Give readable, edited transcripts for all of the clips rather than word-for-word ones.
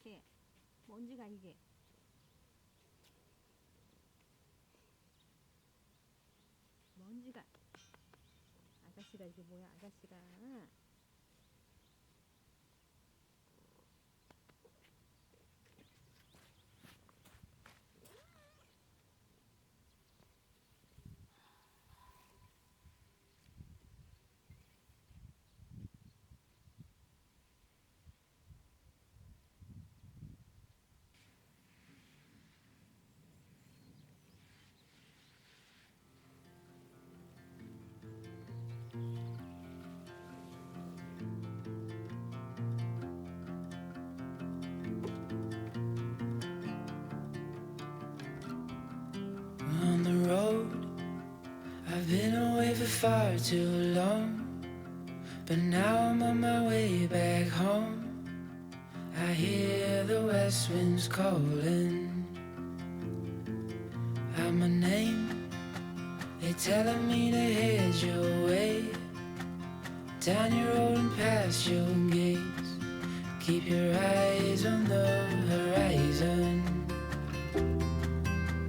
이렇게 먼지가 이게 먼지가 아가씨가 이게 뭐야 아가씨가 On the road, I've been away for far too long, but now I'm on my way back home. I hear the west winds calling out my name. They're telling me to head your way, down your road and past your gates. Keep your eyes on the horizon.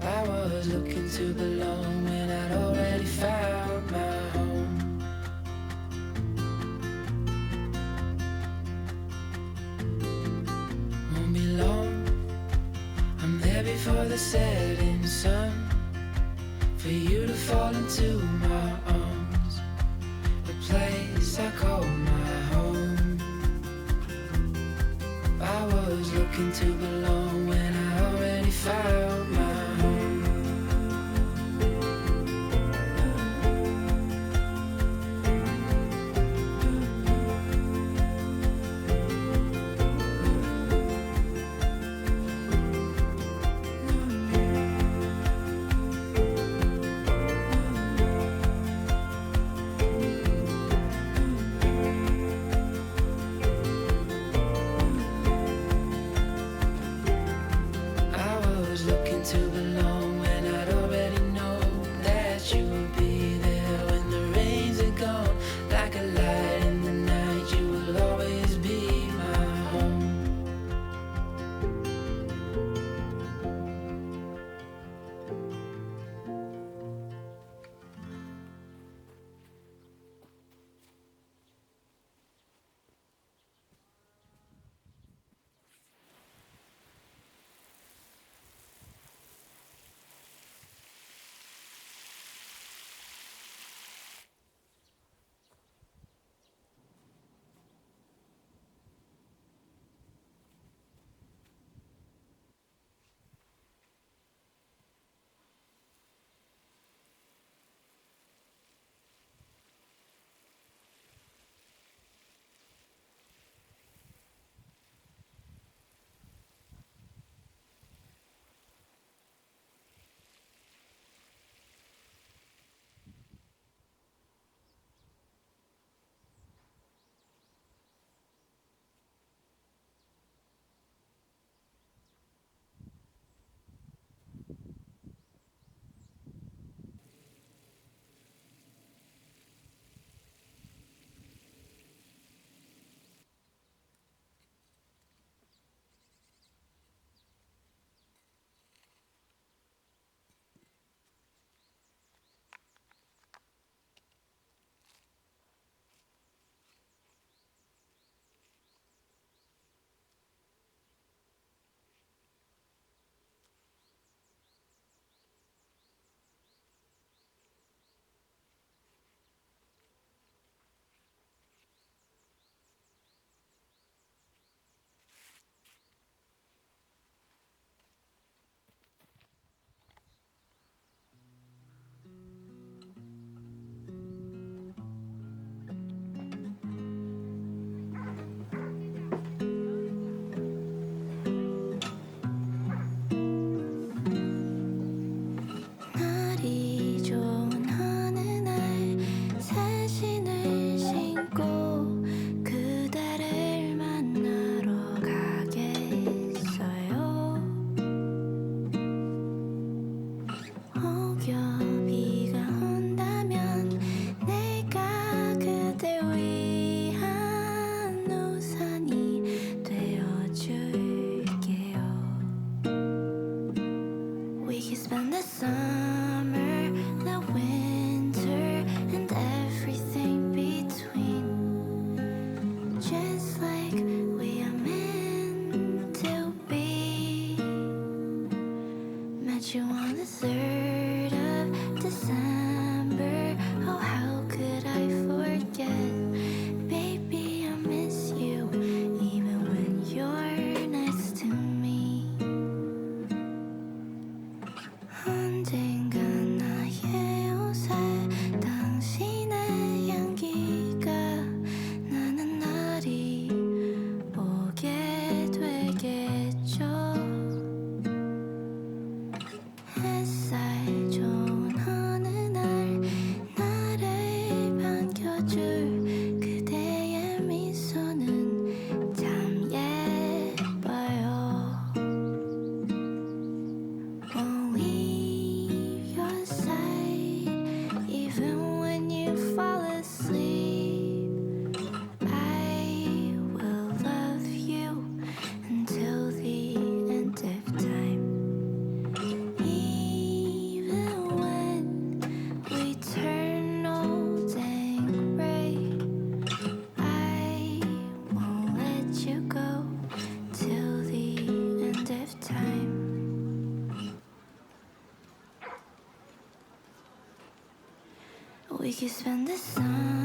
I was looking to belong when I'd already found my home. Won't be long, I'm there before the setting sun, for you to fall into my arms, the place I call my home. I was looking to belong when I already found my home. To belong when I'd already known that you would be there when the rains are gone. Like a light in the night, you will always be my home. We could spend the summer, the winter, and everything between. Just like we are meant to be. Met you on the 3rd of December. Oh, how could I forget? Baby, I miss you, even when you're next to me. 언젠가 나의 옷에 당신의 향기가 나는 날이 오게 되겠죠. 햇살 좋은 어느 날 나를 반겨줄 그대의 미소는 참 예뻐요. Won't leave your side even when you fall asleep. I will love you until the end of time. Even when we turn old and gray, I won't let you go till the end of time. We could spend the summer,